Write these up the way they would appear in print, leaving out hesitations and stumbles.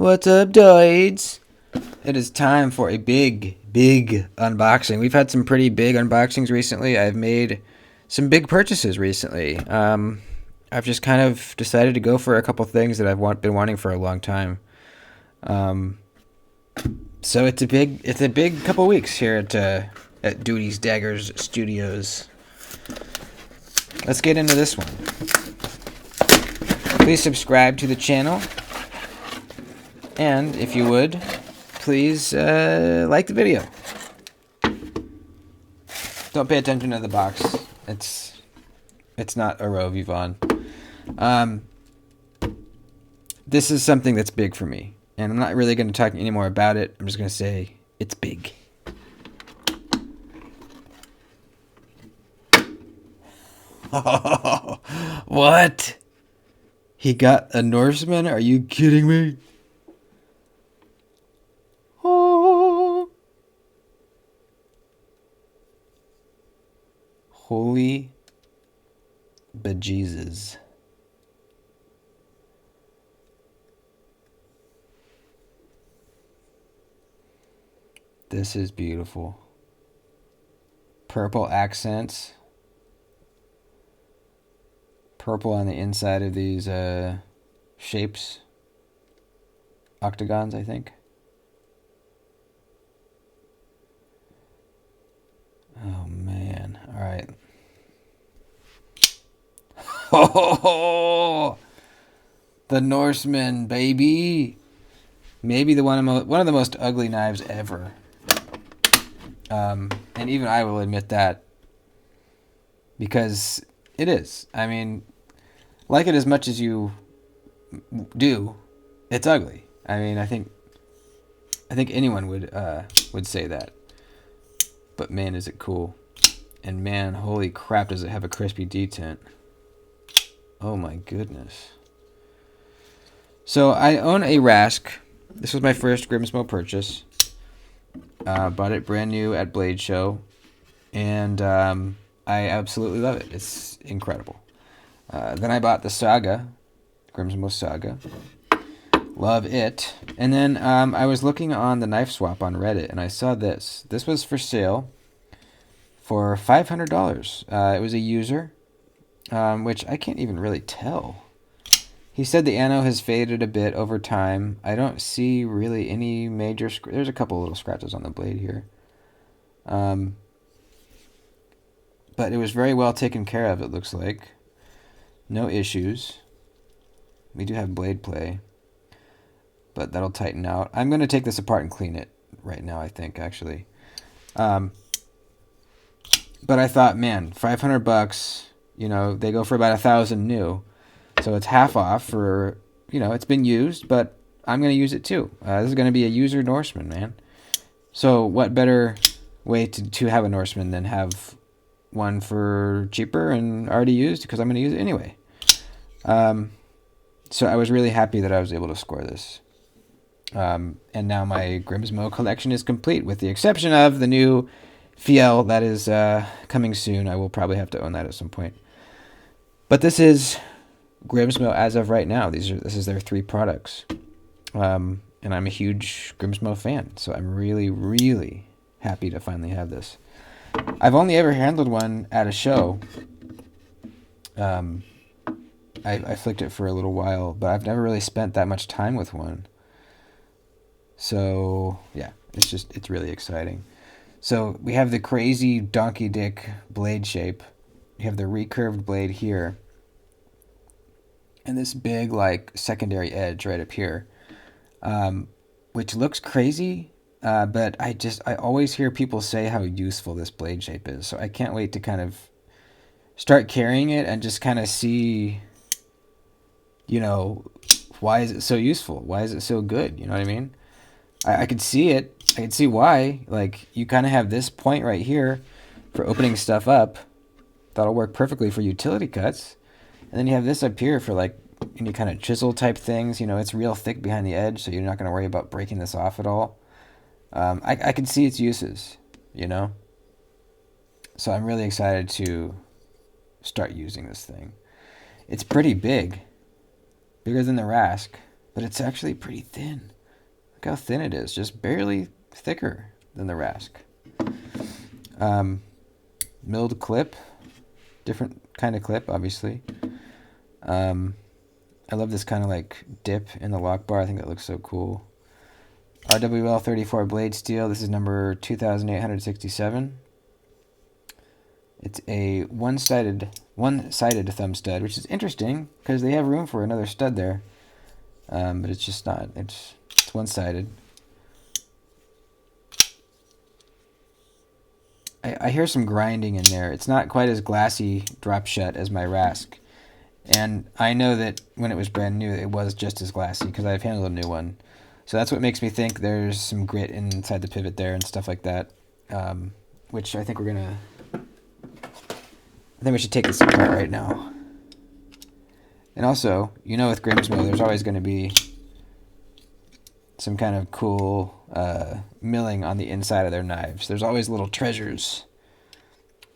What's up, dudes? It is time for a big unboxing. We've had some pretty big unboxings recently. I've made some big purchases recently. I've just kind of decided to go for a couple things that I've been wanting for a long time. Um, so it's a big couple weeks here at Duty's Daggers Studios. Let's get into this one. Please subscribe to the channel. And if you would, please like the video. Don't pay attention to the box. It's not a Roe Vivant. This is something that's big for me. And I'm not really going to talk any more about it. I'm just going to say it's big. What? He got a Norseman? Are you kidding me? Oh. Holy bejesus. This is beautiful. Purple accents. Purple on the inside of these shapes. Octagons, I think. Oh, man. All right. Oh, the Norseman, baby. Maybe one of the most ugly knives ever. And even I will admit that. Because it is. I mean, like it as much as you do, it's ugly. I mean, I think anyone would say that. But man, is it cool. And man, holy crap, does it have a crispy detent. Oh my goodness. So I own a Rask. This was my first Grimsmo purchase. Bought it brand new at Blade Show. And I absolutely love it. It's incredible. Then I bought the Saga. Grimsmo Saga. Love it. And then I was looking on the knife swap on Reddit, and I saw this. This was for sale for $500. It was a user, which I can't even really tell. He said the ano has faded a bit over time. I don't see really any major... There's a couple little scratches on the blade here. But it was very well taken care of, it looks like. No issues. We do have blade play. But that'll tighten out. I'm going to take this apart and clean it right now, I think, actually. But I thought, man, $500, you know, they go for about 1,000 new. So it's half off for, you know, it's been used, but I'm going to use it too. This is going to be a user Norseman, man. So what better way to have a Norseman than have one for cheaper and already used, because I'm going to use it anyway. So I was really happy that I was able to score this. And now my Grimsmo collection is complete, with the exception of the new Fiel that is coming soon. I will probably have to own that at some point. But this is Grimsmo as of right now. This is their 3 products. And I'm a huge Grimsmo fan, so I'm really, really happy to finally have this. I've only ever handled one at a show. I flicked it for a little while, but I've never really spent that much time with one. So, yeah, it's really exciting. So, we have the crazy donkey dick blade shape. We have the recurved blade here. And this big, like, secondary edge right up here. Which looks crazy, but I always hear people say how useful this blade shape is. So, I can't wait to kind of start carrying it and just kind of see, you know, why is it so useful? Why is it so good? You know what I mean? I could see it. I could see why. Like, you kind of have this point right here for opening stuff up. That'll work perfectly for utility cuts. And then you have this up here for, like, any kind of chisel type things. You know, it's real thick behind the edge, so you're not going to worry about breaking this off at all. I can see its uses, you know? So I'm really excited to start using this thing. It's pretty big. Bigger than the Rask, but it's actually pretty thin. Look how thin it is, just barely thicker than the Rask. Milled clip, different kind of clip, obviously. I love this kind of like dip in the lock bar. I think that looks so cool. RWL 34 blade steel. This is number 2867. It's a one-sided thumb stud, which is interesting because they have room for another stud there, but it's just not. It's one-sided. I hear some grinding in there. It's not quite as glassy drop shut as my Rask. And I know that when it was brand new, it was just as glassy because I've handled a new one. So that's what makes me think there's some grit inside the pivot there and stuff like that, which I think we're going to... I think we should take this apart right now. And also, you know with Grimsmo, there's always going to be some kind of cool milling on the inside of their knives. There's always little treasures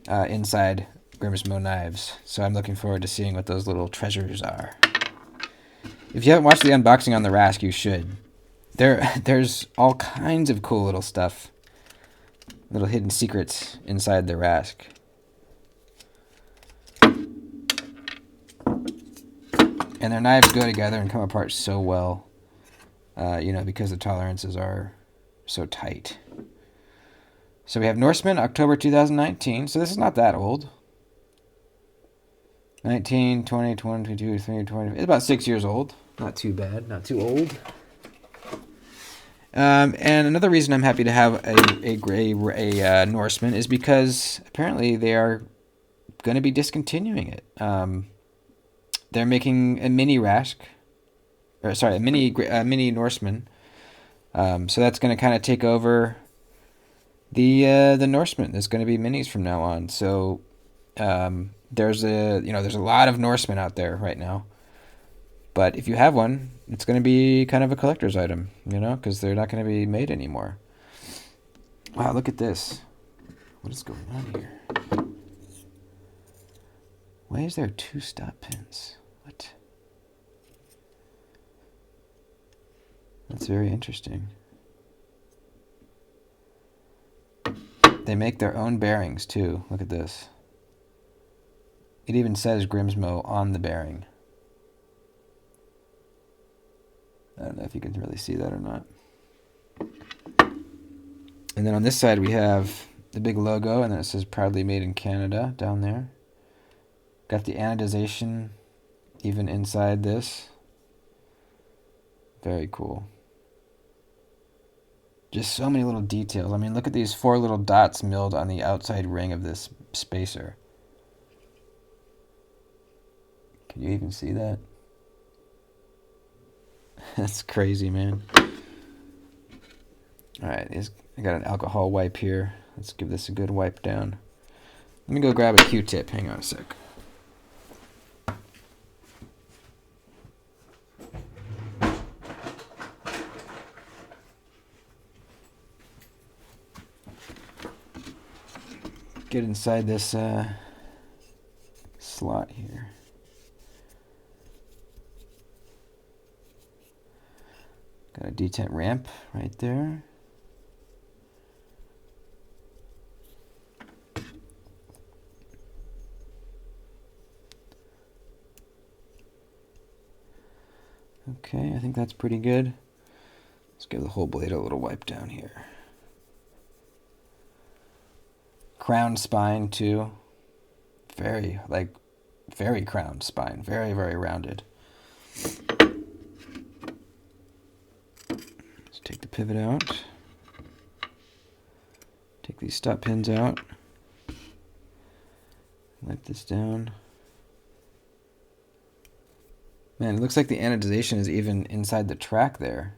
inside Grimsmo knives. So I'm looking forward to seeing what those little treasures are. If you haven't watched the unboxing on the Rask, you should. There's all kinds of cool little stuff. Little hidden secrets inside the Rask. And their knives go together and come apart so well, because the tolerances are so tight. So we have Norseman, October 2019. So this is not that old. 19, 20, 22, 23, 20. It's about 6 years old. Not too bad. Not too old. And another reason I'm happy to have a Norseman is because apparently they are going to be discontinuing it. They're making a mini Rask, a mini Norseman. So that's going to kind of take over the Norseman. There's going to be minis from now on. So there's a lot of Norsemen out there right now. But if you have one, it's going to be kind of a collector's item, because they're not going to be made anymore. Wow, look at this. What is going on here? Why is there 2 stop pins? What? That's very interesting. They make their own bearings too. Look at this. It even says Grimsmo on the bearing. I don't know if you can really see that or not. And then on this side we have the big logo, and then it says proudly made in Canada down there. Got the anodization even inside this. Very cool. Just so many little details. I mean, look at these 4 little dots milled on the outside ring of this spacer. Can you even see that? That's crazy, man. Alright, I got an alcohol wipe here. Let's give this a good wipe down. Let me go grab a Q-tip. Hang on a sec. Get inside this slot here. Got a detent ramp right there. Okay, I think that's pretty good. Let's give the whole blade a little wipe down here. Crowned spine too. Very crowned spine. Very, very rounded. Let's take the pivot out. Take these stop pins out. Wipe this down. Man, it looks like the anodization is even inside the track there.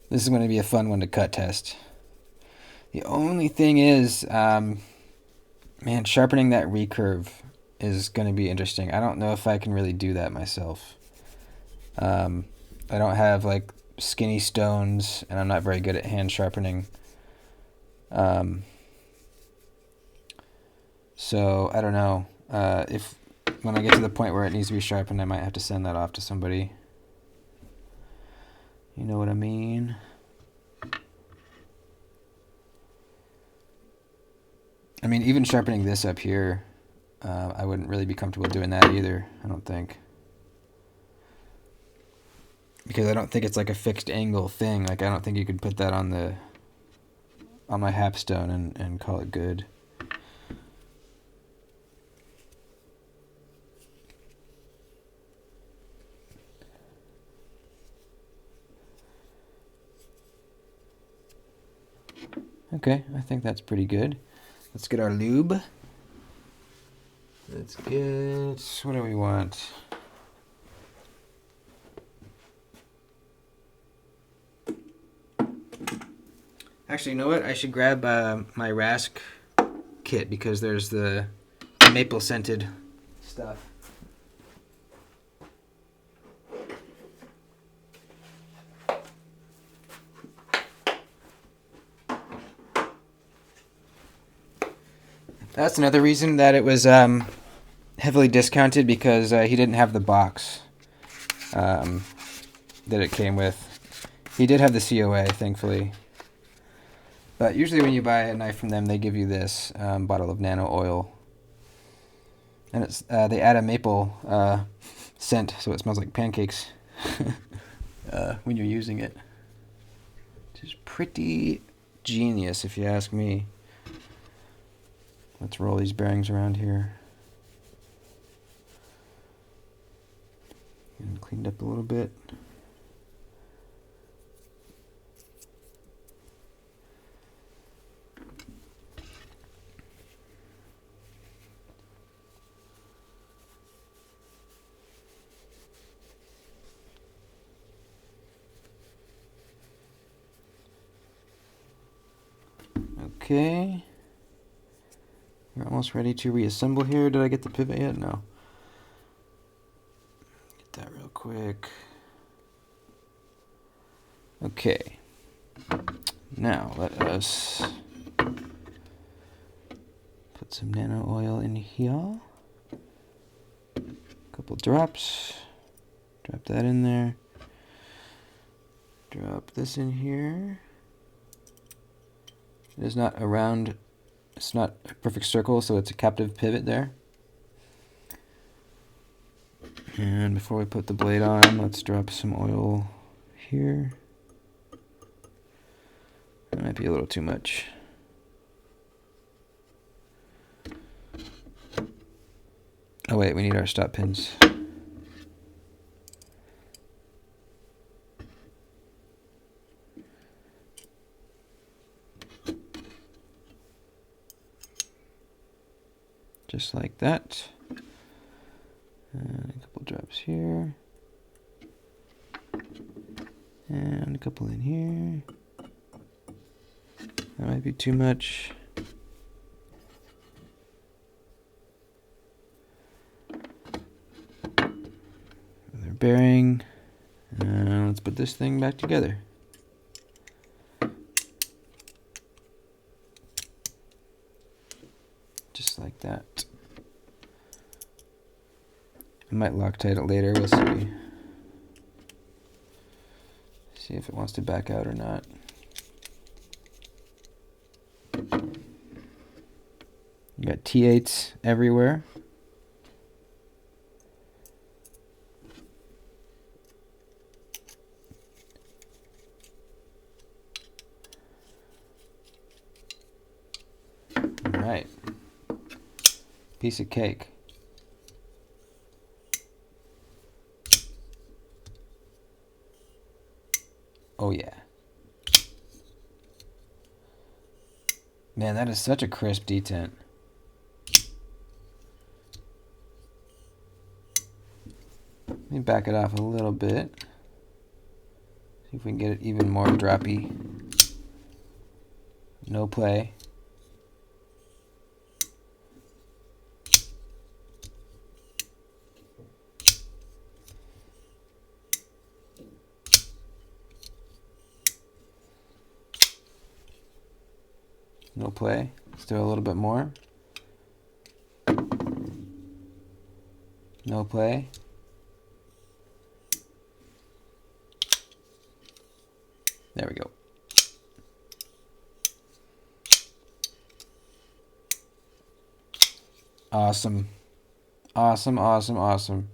This is going to be a fun one to cut test. The only thing is, man, sharpening that recurve is going to be interesting. I don't know if I can really do that myself. I don't have like skinny stones, and I'm not very good at hand sharpening. So I don't know. If when I get to the point where it needs to be sharpened, I might have to send that off to somebody. You know what I mean? I mean, even sharpening this up here, I wouldn't really be comfortable doing that either, I don't think. Because I don't think it's like a fixed angle thing. Like, I don't think you could put that on my hapstone and call it good. Okay, I think that's pretty good. Let's get our lube. Let's get, what do we want? Actually, you know what? I should grab my Rask kit because there's the maple scented stuff. That's another reason that it was heavily discounted, because he didn't have the box that it came with. He did have the COA, thankfully. But usually when you buy a knife from them, they give you this bottle of nano oil. And it's they add a maple scent, so it smells like pancakes when you're using it. Which is pretty genius, if you ask me. Let's roll these bearings around here. And cleaned up a little bit. Okay. We're almost ready to reassemble here. Did I get the pivot yet? No. Get that real quick. Okay. Now let us put some nano oil in here. Couple drops. Drop that in there. Drop this in here. It is not a round, it's not a perfect circle, so it's a captive pivot there. And before we put the blade on, let's drop some oil here. That might be a little too much. Oh wait, we need our stop pins. Just like that. And a couple drops here. And a couple in here. That might be too much. Another bearing. And let's put this thing back together. Just like that. I might Loctite it later, we'll see. See if it wants to back out or not. You got T8s everywhere. All right. Piece of cake. Oh yeah. Man, that is such a crisp detent. Let me back it off a little bit. See if we can get it even more droppy. No play. No play. Let's do a little bit more. No play. There we go. Awesome. Awesome, awesome, awesome.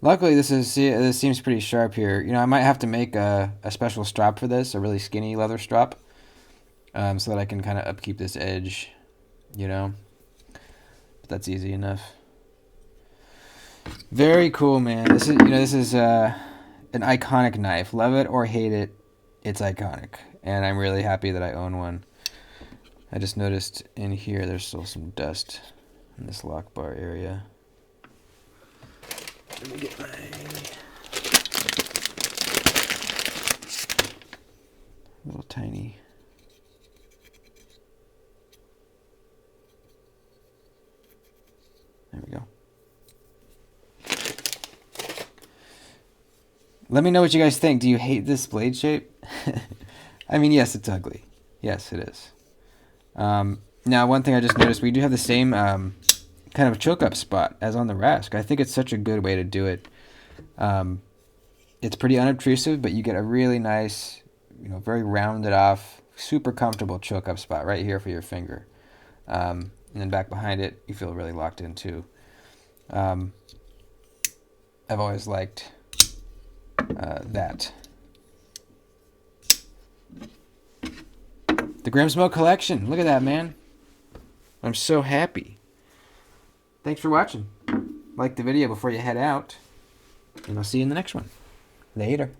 Luckily, this seems pretty sharp here. You know, I might have to make a special strap for this, a really skinny leather strap, so that I can kind of upkeep this edge, you know. But that's easy enough. Very cool, man. This is an iconic knife. Love it or hate it, it's iconic, and I'm really happy that I own one. I just noticed in here there's still some dust in this lock bar area. Let me get my little tiny. There we go. Let me know what you guys think. Do you hate this blade shape? I mean, yes, it's ugly. Yes, it is. Now, one thing I just noticed, we do have the same kind of choke up spot as on the Rask. I think it's such a good way to do it. It's pretty unobtrusive, but you get a really nice, you know, very rounded off, super comfortable choke up spot right here for your finger. And then back behind it, you feel really locked in too. I've always liked that. The Grim Smoke collection. Look at that, man. I'm so happy. Thanks for watching. Like the video before you head out. And I'll see you in the next one. Later.